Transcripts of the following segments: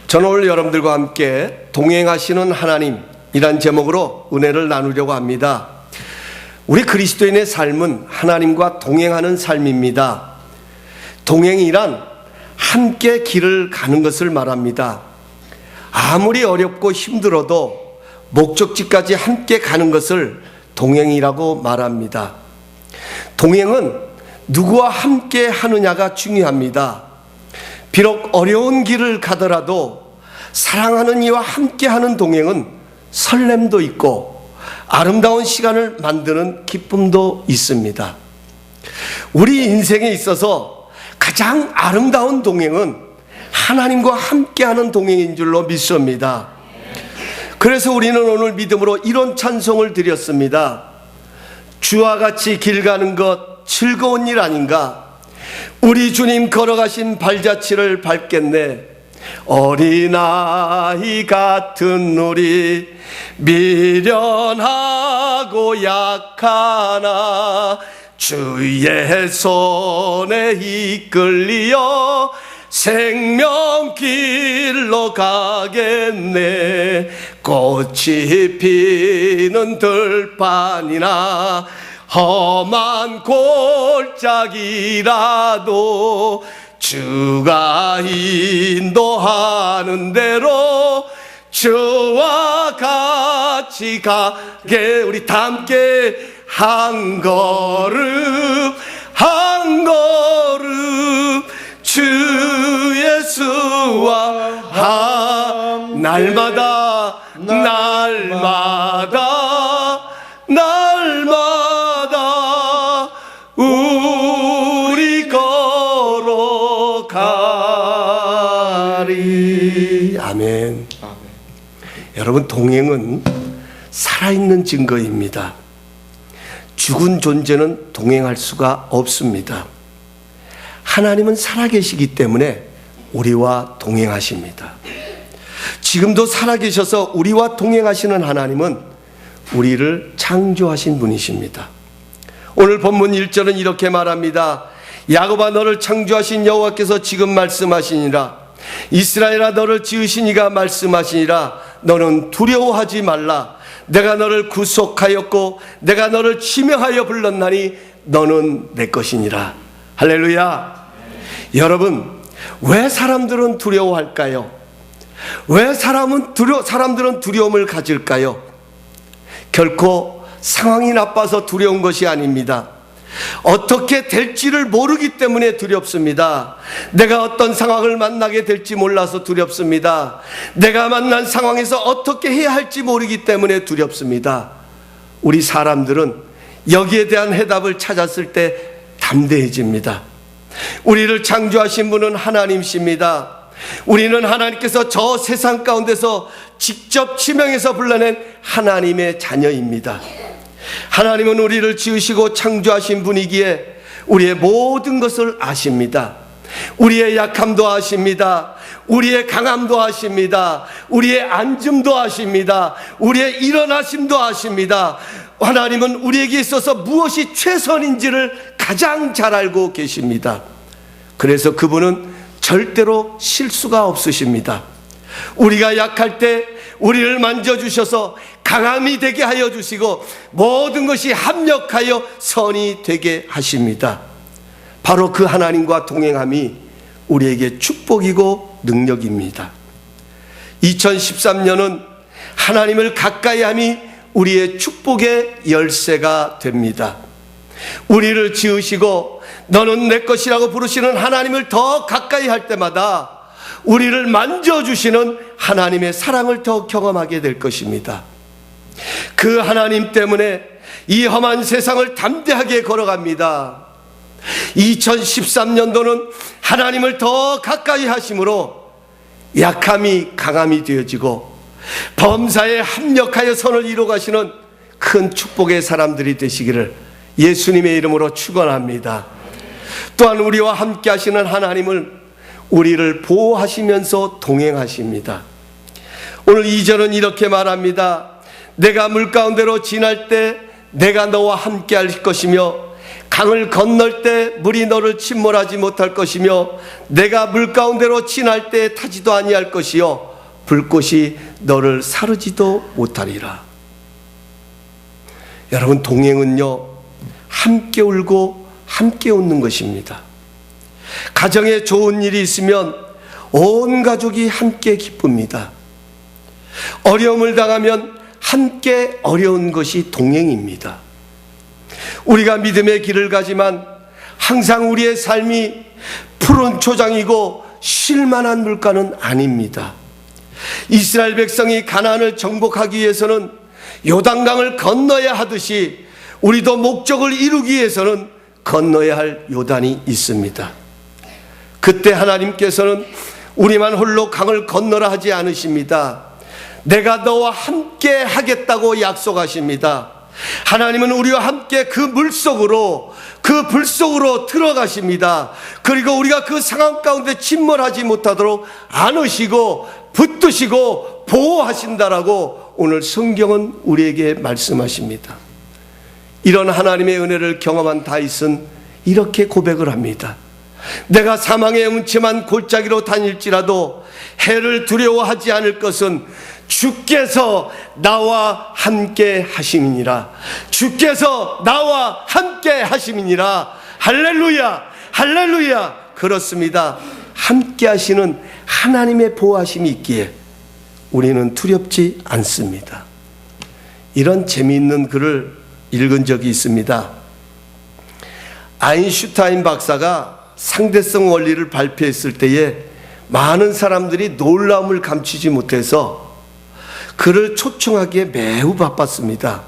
저는 오늘 여러분들과 함께 동행하시는 하나님이란 제목으로 은혜를 나누려고 합니다. 우리 그리스도인의 삶은 하나님과 동행하는 삶입니다. 동행이란 함께 길을 가는 것을 말합니다. 아무리 어렵고 힘들어도 목적지까지 함께 가는 것을 동행이라고 말합니다. 동행은 누구와 함께 하느냐가 중요합니다. 비록 어려운 길을 가더라도 사랑하는 이와 함께하는 동행은 설렘도 있고 아름다운 시간을 만드는 기쁨도 있습니다. 우리 인생에 있어서 가장 아름다운 동행은 하나님과 함께하는 동행인 줄로 믿습니다. 그래서 우리는 오늘 믿음으로 이런 찬송을 드렸습니다. 주와 같이 길 가는 것 즐거운 일 아닌가? 우리 주님 걸어가신 발자취를 밟겠네. 어린아이 같은 우리 미련하고 약하나 주의 손에 이끌리어 생명길로 가겠네. 꽃이 피는 들판이나 험한 골짜기라도 주가 인도하는 대로 주와 같이 가게. 우리 다 함께 한 걸음 한 걸음 주 예수와 날마다 우리 걸어가리. 아멘. 여러분, 동행은 살아있는 증거입니다. 죽은 존재는 동행할 수가 없습니다. 하나님은 살아계시기 때문에 우리와 동행하십니다. 지금도 살아계셔서 우리와 동행하시는 하나님은 우리를 창조하신 분이십니다. 오늘 본문 1절은 이렇게 말합니다. 야곱아, 너를 창조하신 여호와께서 지금 말씀하시니라. 이스라엘아, 너를 지으신 이가 말씀하시니라. 너는 두려워하지 말라. 내가 너를 구속하였고 내가 너를 지명하여 불렀나니 너는 내 것이니라. 할렐루야. 여러분, 왜 사람들은 두려워할까요? 왜 사람들은 두려움을 가질까요? 결코 상황이 나빠서 두려운 것이 아닙니다. 어떻게 될지를 모르기 때문에 두렵습니다. 내가 어떤 상황을 만나게 될지 몰라서 두렵습니다. 내가 만난 상황에서 어떻게 해야 할지 모르기 때문에 두렵습니다. 우리 사람들은 여기에 대한 해답을 찾았을 때 담대해집니다. 우리를 창조하신 분은 하나님이십니다. 우리는 하나님께서 저 세상 가운데서 직접 지명해서 불러낸 하나님의 자녀입니다. 하나님은 우리를 지으시고 창조하신 분이기에 우리의 모든 것을 아십니다. 우리의 약함도 아십니다. 우리의 강함도 아십니다. 우리의 앉음도 아십니다. 우리의 일어나심도 아십니다. 하나님은 우리에게 있어서 무엇이 최선인지를 가장 잘 알고 계십니다. 그래서 그분은 절대로 실수가 없으십니다. 우리가 약할 때 우리를 만져주셔서 강함이 되게 하여 주시고 모든 것이 합력하여 선이 되게 하십니다. 바로 그 하나님과 동행함이 우리에게 축복이고 능력입니다. 2013년은 하나님을 가까이 함이 우리의 축복의 열쇠가 됩니다. 우리를 지으시고 너는 내 것이라고 부르시는 하나님을 더 가까이 할 때마다 우리를 만져주시는 하나님의 사랑을 더 경험하게 될 것입니다. 그 하나님 때문에 이 험한 세상을 담대하게 걸어갑니다. 2013년도는 하나님을 더 가까이 하심으로 약함이 강함이 되어지고 범사에 합력하여 선을 이루어 가시는 큰 축복의 사람들이 되시기를 예수님의 이름으로 축원합니다. 또한 우리와 함께 하시는 하나님을 우리를 보호하시면서 동행하십니다. 오늘 2절은 이렇게 말합니다. 내가 물 가운데로 지날 때 내가 너와 함께 할 것이며 강을 건널 때 물이 너를 침몰하지 못할 것이며 내가 물 가운데로 지날 때 타지도 아니할 것이요 불꽃이 너를 사르지도 못하리라. 여러분, 동행은요 함께 울고 함께 웃는 것입니다. 가정에 좋은 일이 있으면 온 가족이 함께 기쁩니다. 어려움을 당하면 함께 어려운 것이 동행입니다. 우리가 믿음의 길을 가지만 항상 우리의 삶이 푸른 초장이고 쉴만한 물가는 아닙니다. 이스라엘 백성이 가나안을 정복하기 위해서는 요단강을 건너야 하듯이 우리도 목적을 이루기 위해서는 건너야 할 요단이 있습니다. 그때 하나님께서는 우리만 홀로 강을 건너라 하지 않으십니다. 내가 너와 함께 하겠다고 약속하십니다. 하나님은 우리와 함께 그 물속으로, 그 불속으로 들어가십니다. 그리고 우리가 그 상황 가운데 침몰하지 못하도록 안으시고 붙드시고 보호하신다라고 오늘 성경은 우리에게 말씀하십니다. 이런 하나님의 은혜를 경험한 다윗은 이렇게 고백을 합니다. 내가 사망의 음침한 골짜기로 다닐지라도 해를 두려워하지 않을 것은 주께서 나와 함께 하심이니라. 주께서 나와 함께 하심이니라. 할렐루야, 할렐루야. 그렇습니다. 함께 하시는 하나님의 보호하심이 있기에 우리는 두렵지 않습니다. 이런 재미있는 글을 읽은 적이 있습니다. 아인슈타인 박사가 상대성 원리를 발표했을 때에 많은 사람들이 놀라움을 감추지 못해서 그를 초청하기에 매우 바빴습니다.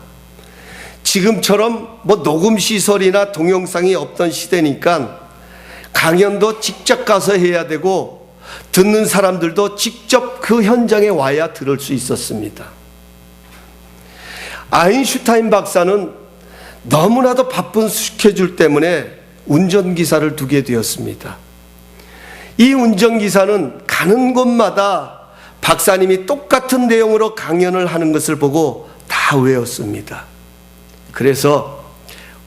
지금처럼 녹음 시설이나 동영상이 없던 시대니까 강연도 직접 가서 해야 되고 듣는 사람들도 직접 그 현장에 와야 들을 수 있었습니다. 아인슈타인 박사는 너무나도 바쁜 스케줄 때문에 운전기사를 두게 되었습니다. 이 운전기사는 가는 곳마다 박사님이 똑같은 내용으로 강연을 하는 것을 보고 다 외웠습니다. 그래서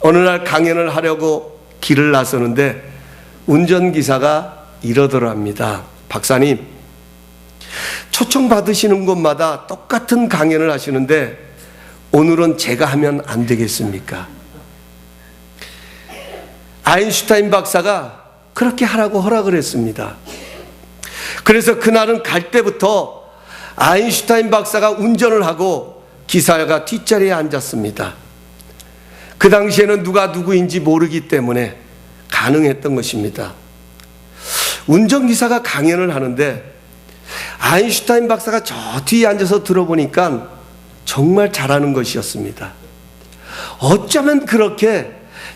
어느 날 강연을 하려고 길을 나서는데 운전기사가 이러더랍니다. 박사님, 초청받으시는 곳마다 똑같은 강연을 하시는데 오늘은 제가 하면 안 되겠습니까? 아인슈타인 박사가 그렇게 하라고 허락을 했습니다. 그래서 그날은 갈 때부터 아인슈타인 박사가 운전을 하고 기사가 뒷자리에 앉았습니다. 그 당시에는 누가 누구인지 모르기 때문에 가능했던 것입니다. 운전기사가 강연을 하는데 아인슈타인 박사가 저 뒤에 앉아서 들어보니까 정말 잘하는 것이었습니다. 어쩌면 그렇게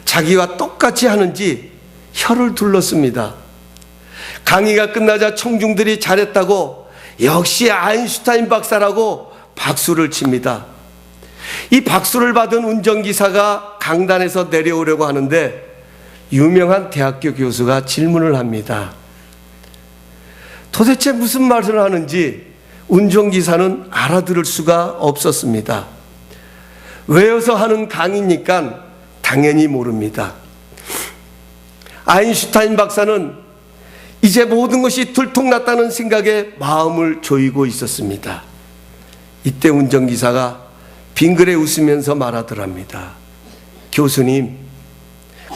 자기와 똑같이 하는지 혀를 둘렀습니다. 강의가 끝나자 청중들이 잘했다고 역시 아인슈타인 박사라고 박수를 칩니다. 이 박수를 받은 운전기사가 강단에서 내려오려고 하는데 유명한 대학교 교수가 질문을 합니다. 도대체 무슨 말을 하는지 운전기사는 알아들을 수가 없었습니다. 외워서 하는 강의니까 당연히 모릅니다. 아인슈타인 박사는 이제 모든 것이 들통났다는 생각에 마음을 조이고 있었습니다. 이때 운전기사가 빙그레 웃으면서 말하더랍니다. 교수님,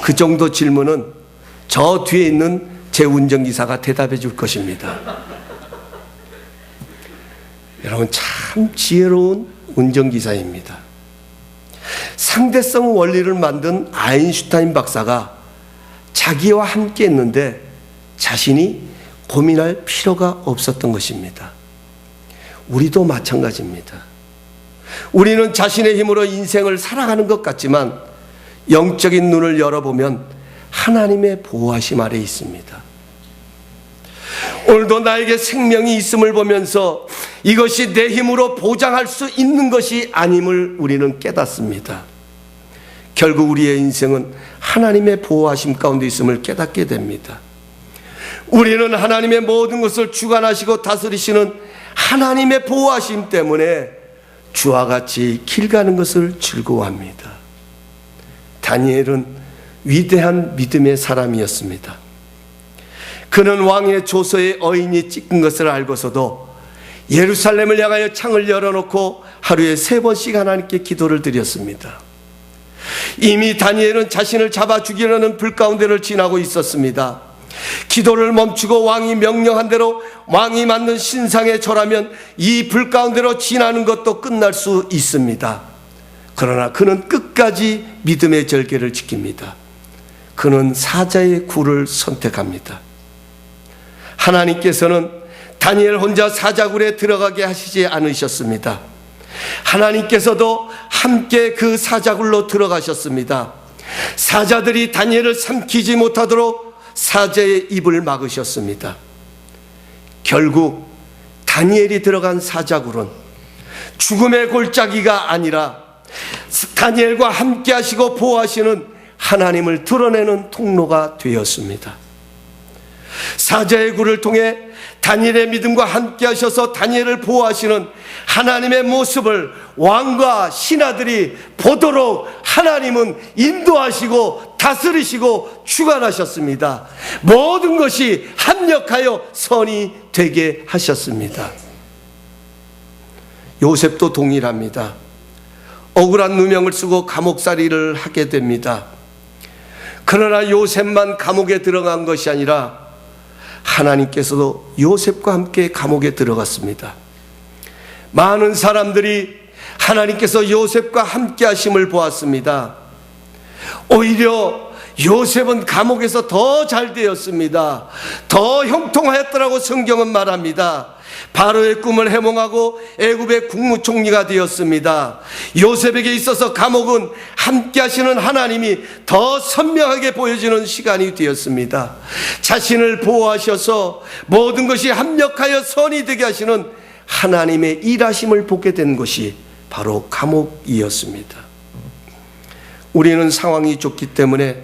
그 정도 질문은 저 뒤에 있는 제 운전기사가 대답해 줄 것입니다. 여러분, 참 지혜로운 운전기사입니다. 상대성 원리를 만든 아인슈타인 박사가 자기와 함께 했는데 자신이 고민할 필요가 없었던 것입니다. 우리도 마찬가지입니다. 우리는 자신의 힘으로 인생을 살아가는 것 같지만 영적인 눈을 열어보면 하나님의 보호하심 아래 있습니다. 오늘도 나에게 생명이 있음을 보면서 이것이 내 힘으로 보장할 수 있는 것이 아님을 우리는 깨닫습니다. 결국 우리의 인생은 하나님의 보호하심 가운데 있음을 깨닫게 됩니다. 우리는 하나님의 모든 것을 주관하시고 다스리시는 하나님의 보호하심 때문에 주와 같이 길 가는 것을 즐거워합니다. 다니엘은 위대한 믿음의 사람이었습니다. 그는 왕의 조서에 어인이 찍은 것을 알고서도 예루살렘을 향하여 창을 열어놓고 하루에 3번씩 하나님께 기도를 드렸습니다. 이미 다니엘은 자신을 잡아 죽이려는 불 가운데를 지나고 있었습니다. 기도를 멈추고 왕이 명령한 대로 왕이 만든 신상에 절하면 이 불 가운데로 지나는 것도 끝날 수 있습니다. 그러나 그는 끝까지 믿음의 절개를 지킵니다. 그는 사자의 굴을 선택합니다. 하나님께서는 다니엘 혼자 사자굴에 들어가게 하시지 않으셨습니다. 하나님께서도 함께 그 사자굴로 들어가셨습니다. 사자들이 다니엘을 삼키지 못하도록 사자의 입을 막으셨습니다. 결국 다니엘이 들어간 사자굴은 죽음의 골짜기가 아니라 다니엘과 함께 하시고 보호하시는 하나님을 드러내는 통로가 되었습니다. 사자의 굴을 통해 다니엘의 믿음과 함께 하셔서 다니엘을 보호하시는 하나님의 모습을 왕과 신하들이 보도록 하나님은 인도하시고 다스리시고 주관하셨습니다. 모든 것이 합력하여 선이 되게 하셨습니다. 요셉도 동일합니다. 억울한 누명을 쓰고 감옥살이를 하게 됩니다. 그러나 요셉만 감옥에 들어간 것이 아니라 하나님께서도 요셉과 함께 감옥에 들어갔습니다. 많은 사람들이 하나님께서 요셉과 함께 하심을 보았습니다. 오히려 요셉은 감옥에서 더 잘 되었습니다. 더 형통하였더라고 성경은 말합니다. 바로의 꿈을 해몽하고 애굽의 국무총리가 되었습니다. 요셉에게 있어서 감옥은 함께 하시는 하나님이 더 선명하게 보여지는 시간이 되었습니다. 자신을 보호하셔서 모든 것이 합력하여 선이 되게 하시는 하나님의 일하심을 보게 된 것이 바로 감옥이었습니다. 우리는 상황이 좋기 때문에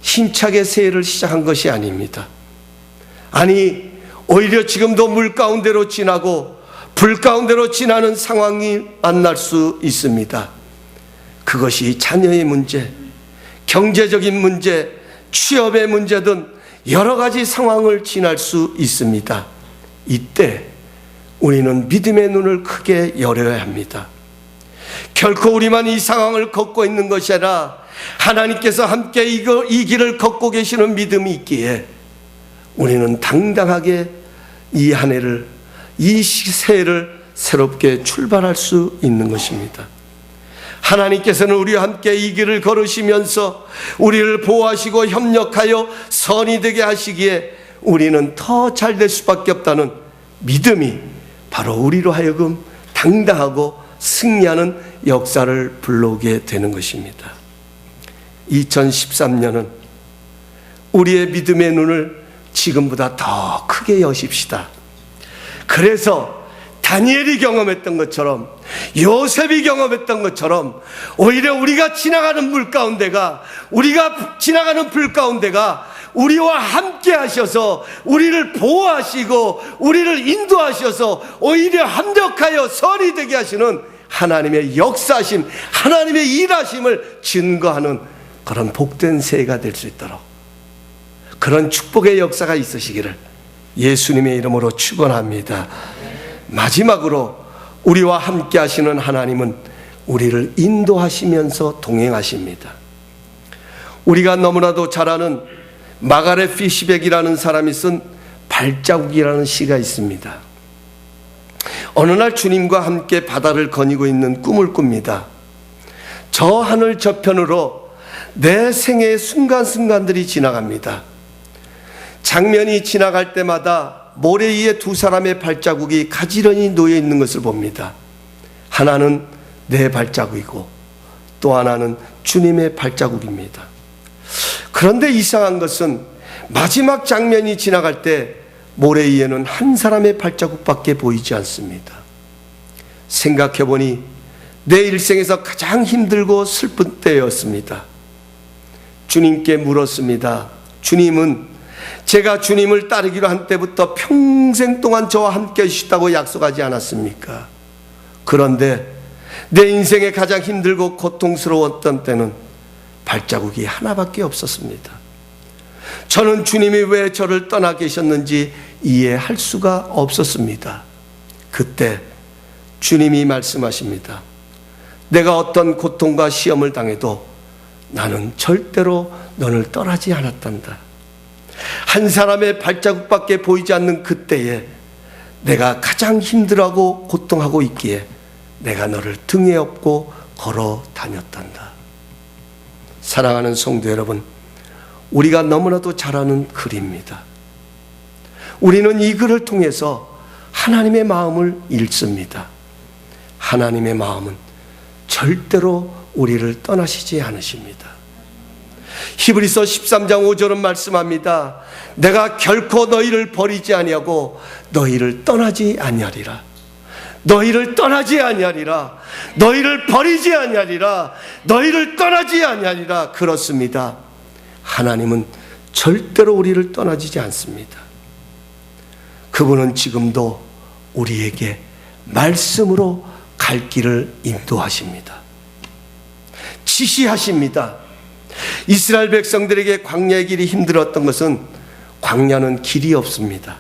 힘차게 새해를 시작한 것이 아닙니다. 아니, 오히려 지금도 물 가운데로 지나고 불 가운데로 지나는 상황이 만날 수 있습니다. 그것이 자녀의 문제, 경제적인 문제, 취업의 문제 등 여러 가지 상황을 지날 수 있습니다. 이때 우리는 믿음의 눈을 크게 열어야 합니다. 결코 우리만 이 상황을 걷고 있는 것이 아니라 하나님께서 함께 이 길을 걷고 계시는 믿음이 있기에 우리는 당당하게 이 한 해를, 이 새해를 새롭게 출발할 수 있는 것입니다. 하나님께서는 우리와 함께 이 길을 걸으시면서 우리를 보호하시고 협력하여 선이 되게 하시기에 우리는 더 잘 될 수밖에 없다는 믿음이 바로 우리로 하여금 당당하고 승리하는 역사를 불러오게 되는 것입니다. 2013년은 우리의 믿음의 눈을 지금보다 더 크게 여십시다. 그래서 다니엘이 경험했던 것처럼, 요셉이 경험했던 것처럼 오히려 우리가 지나가는 물 가운데가, 우리가 지나가는 불 가운데가 우리와 함께 하셔서 우리를 보호하시고 우리를 인도하셔서 오히려 합력하여 선이 되게 하시는 하나님의 역사하심, 하나님의 일하심을 증거하는 그런 복된 새해가 될 수 있도록 그런 축복의 역사가 있으시기를 예수님의 이름으로 축원합니다. 마지막으로 우리와 함께 하시는 하나님은 우리를 인도하시면서 동행하십니다. 우리가 너무나도 잘 아는 마가렛 피시백이라는 사람이 쓴 발자국이라는 시가 있습니다. 어느 날 주님과 함께 바다를 거니고 있는 꿈을 꿉니다. 저 하늘 저편으로 내 생애의 순간순간들이 지나갑니다. 장면이 지나갈 때마다 모래 위에 두 사람의 발자국이 가지런히 놓여 있는 것을 봅니다. 하나는 내 발자국이고 또 하나는 주님의 발자국입니다. 그런데 이상한 것은 마지막 장면이 지나갈 때 모래 위에는 한 사람의 발자국밖에 보이지 않습니다. 생각해보니 내 일생에서 가장 힘들고 슬픈 때였습니다. 주님께 물었습니다. 주님은 제가 주님을 따르기로 한 때부터 평생 동안 저와 함께 해주시다고 약속하지 않았습니까? 그런데 내 인생에 가장 힘들고 고통스러웠던 때는 발자국이 하나밖에 없었습니다. 저는 주님이 왜 저를 떠나 계셨는지 이해할 수가 없었습니다. 그때 주님이 말씀하십니다. 내가 어떤 고통과 시험을 당해도 나는 절대로 너를 떠나지 않았단다. 한 사람의 발자국밖에 보이지 않는 그때에 내가 가장 힘들어하고 고통하고 있기에 내가 너를 등에 업고 걸어 다녔단다. 사랑하는 성도 여러분, 우리가 너무나도 잘 아는 글입니다. 우리는 이 글을 통해서 하나님의 마음을 읽습니다. 하나님의 마음은 절대로 우리를 떠나시지 않으십니다. 히브리서 13장 5절은 말씀합니다. 내가 결코 너희를 버리지 아니하고 너희를 떠나지 아니하리라. 너희를 떠나지 아니하리라. 너희를 버리지 아니하리라. 너희를 떠나지 아니하리라. 그렇습니다. 하나님은 절대로 우리를 떠나지 않습니다. 그분은 지금도 우리에게 말씀으로 갈 길을 인도하십니다. 지시하십니다. 이스라엘 백성들에게 광야의 길이 힘들었던 것은 광야는 길이 없습니다.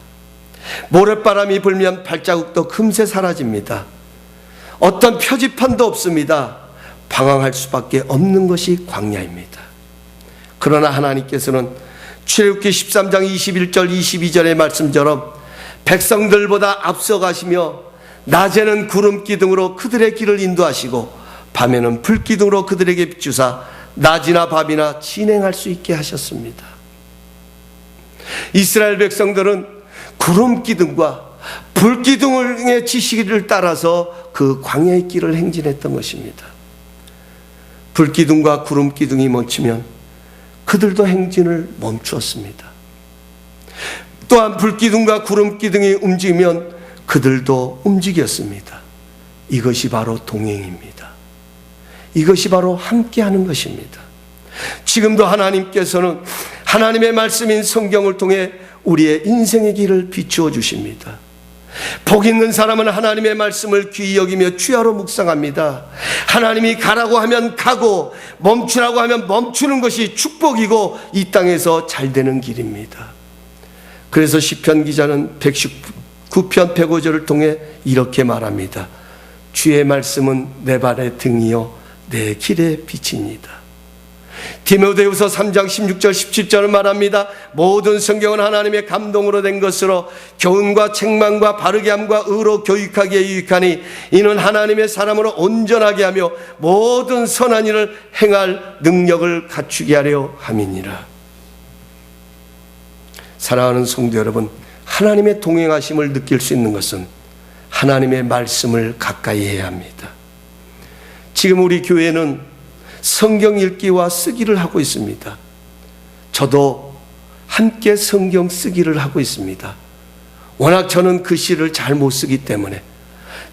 모래바람이 불면 발자국도 금세 사라집니다. 어떤 표지판도 없습니다. 방황할 수밖에 없는 것이 광야입니다. 그러나 하나님께서는 출애굽기 13장 21절 22절의 말씀처럼 백성들보다 앞서가시며 낮에는 구름 기둥으로 그들의 길을 인도하시고 밤에는 불 기둥으로 그들에게 비추사 낮이나 밤이나 진행할 수 있게 하셨습니다. 이스라엘 백성들은 구름 기둥과 불 기둥의 지시를 따라서 그 광야의 길을 행진했던 것입니다. 불 기둥과 구름 기둥이 멈추면 그들도 행진을 멈추었습니다. 또한 불 기둥과 구름 기둥이 움직이면 그들도 움직였습니다. 이것이 바로 동행입니다. 이것이 바로 함께하는 것입니다. 지금도 하나님께서는 하나님의 말씀인 성경을 통해 우리의 인생의 길을 비추어 주십니다. 복 있는 사람은 하나님의 말씀을 귀히 여기며 주야로 묵상합니다. 하나님이 가라고 하면 가고 멈추라고 하면 멈추는 것이 축복이고 이 땅에서 잘 되는 길입니다. 그래서 시편 기자는 119편 105절을 통해 이렇게 말합니다. 주의 말씀은 내 발의 등이요 내 길의 빛입니다. 디모데후서 3장 16절 17절을 말합니다. 모든 성경은 하나님의 감동으로 된 것으로 교훈과 책망과 바르게 함과 의로 교육하기에 유익하니 이는 하나님의 사람으로 온전하게 하며 모든 선한 일을 행할 능력을 갖추게 하려 함이니라. 사랑하는 성도 여러분, 하나님의 동행하심을 느낄 수 있는 것은 하나님의 말씀을 가까이 해야 합니다. 지금 우리 교회는 성경 읽기와 쓰기를 하고 있습니다. 저도 함께 성경 쓰기를 하고 있습니다. 워낙 저는 글씨를 잘 못 쓰기 때문에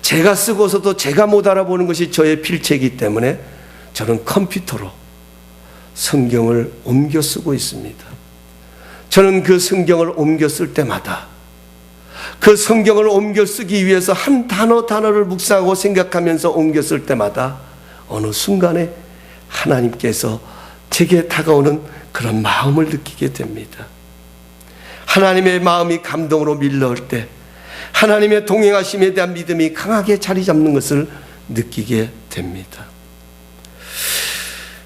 제가 쓰고서도 제가 못 알아보는 것이 저의 필체이기 때문에 저는 컴퓨터로 성경을 옮겨 쓰고 있습니다. 저는 그 성경을 옮겨 쓸 때마다 그 성경을 옮겨 쓰기 위해서 한 단어를 묵상하고 생각하면서 옮겨 쓸 때마다 어느 순간에 하나님께서 제게 다가오는 그런 마음을 느끼게 됩니다. 하나님의 마음이 감동으로 밀려올 때 하나님의 동행하심에 대한 믿음이 강하게 자리 잡는 것을 느끼게 됩니다.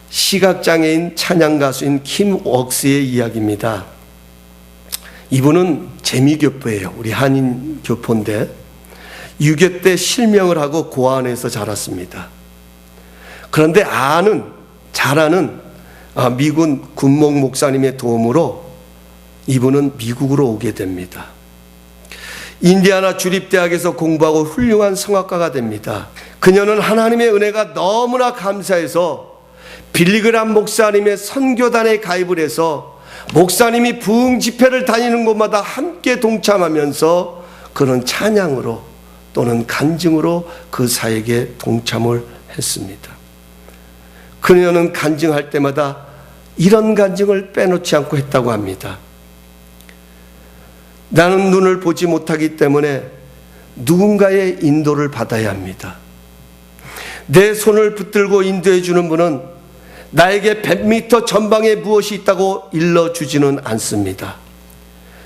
시각장애인 찬양가수인 킴 웍스의 이야기입니다. 이분은 재미교포예요. 우리 한인 교포인데 유교 때 실명을 하고 고아원에서 자랐습니다. 그런데 잘 아는 미군 군목 목사님의 도움으로 이분은 미국으로 오게 됩니다. 인디아나 주립대학에서 공부하고 훌륭한 성악가가 됩니다. 그녀는 하나님의 은혜가 너무나 감사해서 빌리그람 목사님의 선교단에 가입을 해서 목사님이 부흥 집회를 다니는 곳마다 함께 동참하면서 그런 찬양으로 또는 간증으로 그 사역에 동참을 했습니다. 그녀는 간증할 때마다 이런 간증을 빼놓지 않고 했다고 합니다. 나는 눈을 보지 못하기 때문에 누군가의 인도를 받아야 합니다. 내 손을 붙들고 인도해 주는 분은 나에게 100m 전방에 무엇이 있다고 일러주지는 않습니다.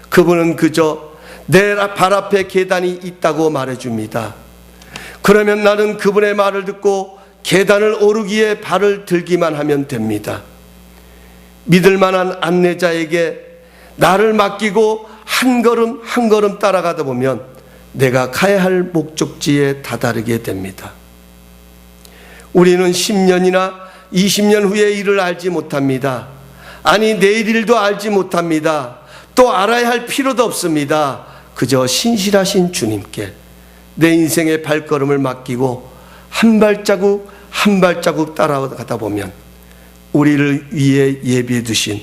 그분은 그저 내 발 앞에 계단이 있다고 말해줍니다. 그러면 나는 그분의 말을 듣고 계단을 오르기에 발을 들기만 하면 됩니다. 믿을 만한 안내자에게 나를 맡기고 한 걸음 한 걸음 따라가다 보면 내가 가야 할 목적지에 다다르게 됩니다. 우리는 10년이나 20년 후의 일을 알지 못합니다. 아니, 내일 일도 알지 못합니다. 또 알아야 할 필요도 없습니다. 그저 신실하신 주님께 내 인생의 발걸음을 맡기고 한 발자국 한 발자국 따라가다 보면 우리를 위해 예비해 두신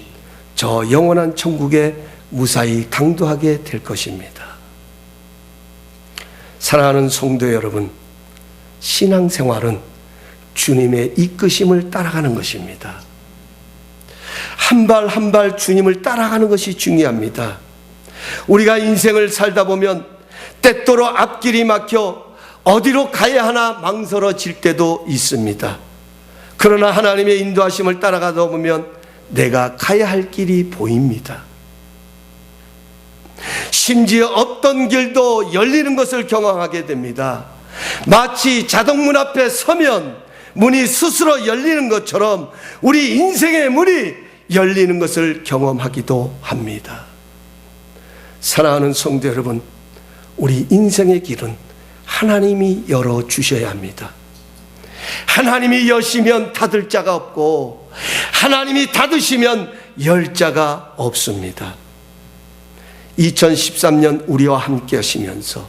저 영원한 천국에 무사히 당도하게 될 것입니다. 사랑하는 성도 여러분, 신앙생활은 주님의 이끄심을 따라가는 것입니다. 한 발 한 발 주님을 따라가는 것이 중요합니다. 우리가 인생을 살다 보면 때때로 앞길이 막혀 어디로 가야 하나 망설여질 때도 있습니다. 그러나 하나님의 인도하심을 따라가다 보면 내가 가야 할 길이 보입니다. 심지어 없던 길도 열리는 것을 경험하게 됩니다. 마치 자동문 앞에 서면 문이 스스로 열리는 것처럼 우리 인생의 문이 열리는 것을 경험하기도 합니다. 사랑하는 성도 여러분, 우리 인생의 길은 하나님이 열어주셔야 합니다. 하나님이 여시면 닫을 자가 없고 하나님이 닫으시면 열 자가 없습니다. 2013년 우리와 함께 하시면서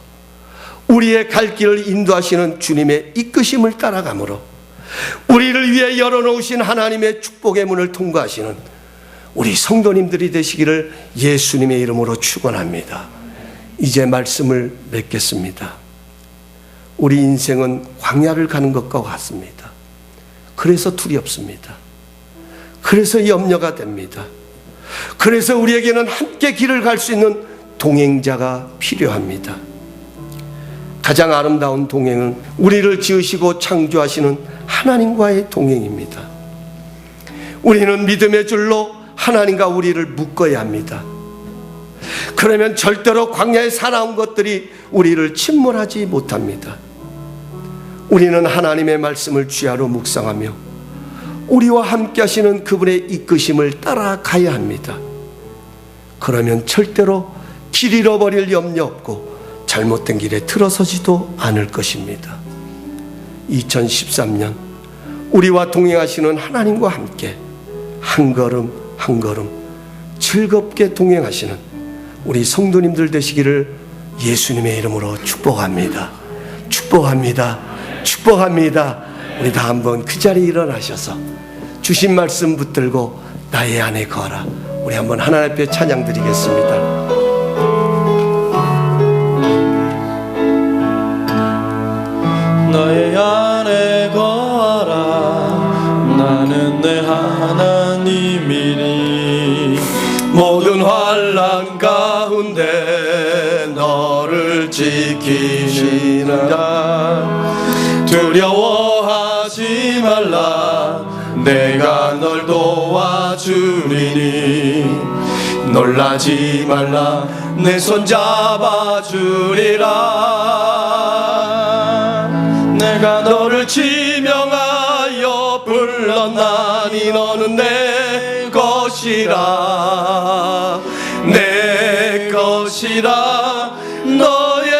우리의 갈 길을 인도하시는 주님의 이끄심을 따라가므로 우리를 위해 열어놓으신 하나님의 축복의 문을 통과하시는 우리 성도님들이 되시기를 예수님의 이름으로 축원합니다. 이제 말씀을 맺겠습니다. 우리 인생은 광야를 가는 것과 같습니다. 그래서 두렵습니다. 그래서 염려가 됩니다. 그래서 우리에게는 함께 길을 갈 수 있는 동행자가 필요합니다. 가장 아름다운 동행은 우리를 지으시고 창조하시는 하나님과의 동행입니다. 우리는 믿음의 줄로 하나님과 우리를 묶어야 합니다. 그러면 절대로 광야에 살아온 것들이 우리를 침몰하지 못합니다. 우리는 하나님의 말씀을 주야로 묵상하며 우리와 함께 하시는 그분의 이끄심을 따라가야 합니다. 그러면 절대로 길 잃어버릴 염려 없고 잘못된 길에 들어서지도 않을 것입니다. 2013년 우리와 동행하시는 하나님과 함께 한 걸음 한 걸음 즐겁게 동행하시는 우리 성도님들 되시기를 예수님의 이름으로 축복합니다. 축복합니다. 축복합니다. 우리 다 한번 그 자리에 일어나셔서 주신 말씀 붙들고 나의 안에 거하라. 우리 한번 하나님 앞에 찬양 드리겠습니다. 나의 안에 거하라. 나는 내 하나님이니 모든 환난 가운데 너를 지키시라. 두려워하지 말라. 내가 널 도와주리니 놀라지 말라. 내 손 잡아주리라. 내가 너를 지명하여 불렀나니 너는 내 것이라. 내 것이라. 너의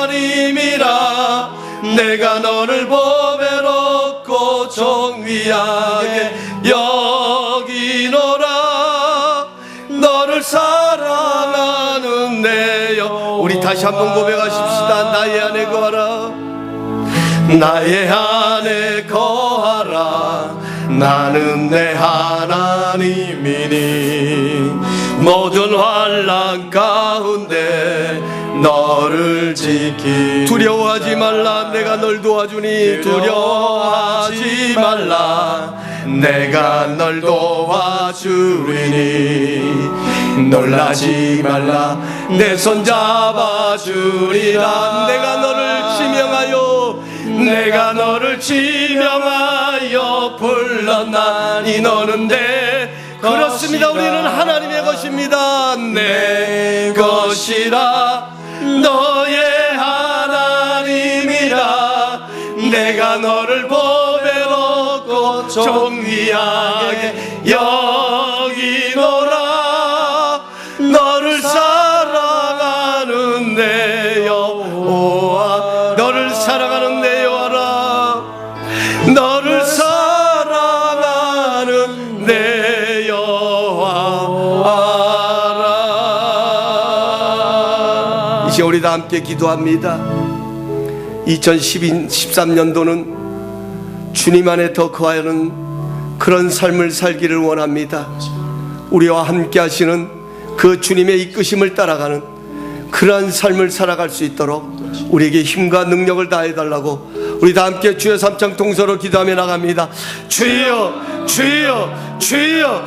하나님이라. 내가 너를 보배롭고 존귀하게 여기노라. 너를 사랑하는 내 영. 우리 다시 한번 고백하십시다. 나의 안에 거하라. 나의 안에 거하라. 나는 내 하나님이니 모든 환난 가운데 너를 지키. 두려워하지 말라. 내가 널 도와주니. 두려워하지 말라. 내가 널 도와주리니 놀라지 말라. 내 손 잡아주리라. 내가 너를 지명하여 내가 너를 지명하여 주여 불렀나니 너는 내 그렇습니다. 것이라. 우리는 하나님의 것입니다. 내 것이라 너의 하나님이라 내가 너를 보배롭고 존귀하게 여기노라 너를 사랑하는 내 여호와 너를 사랑하는 내 여호와라 너를 사랑하는 내 여호와라. 이제 우리 다 함께 기도합니다. 2013년도는 주님 안에 더 거하는 그런 삶을 살기를 원합니다. 우리와 함께 하시는 그 주님의 이끄심을 따라가는 그러한 삶을 살아갈 수 있도록 우리에게 힘과 능력을 다해달라고 우리 다 함께 주여 삼창 통서로 기도하며 나갑니다. 주여 주여 주여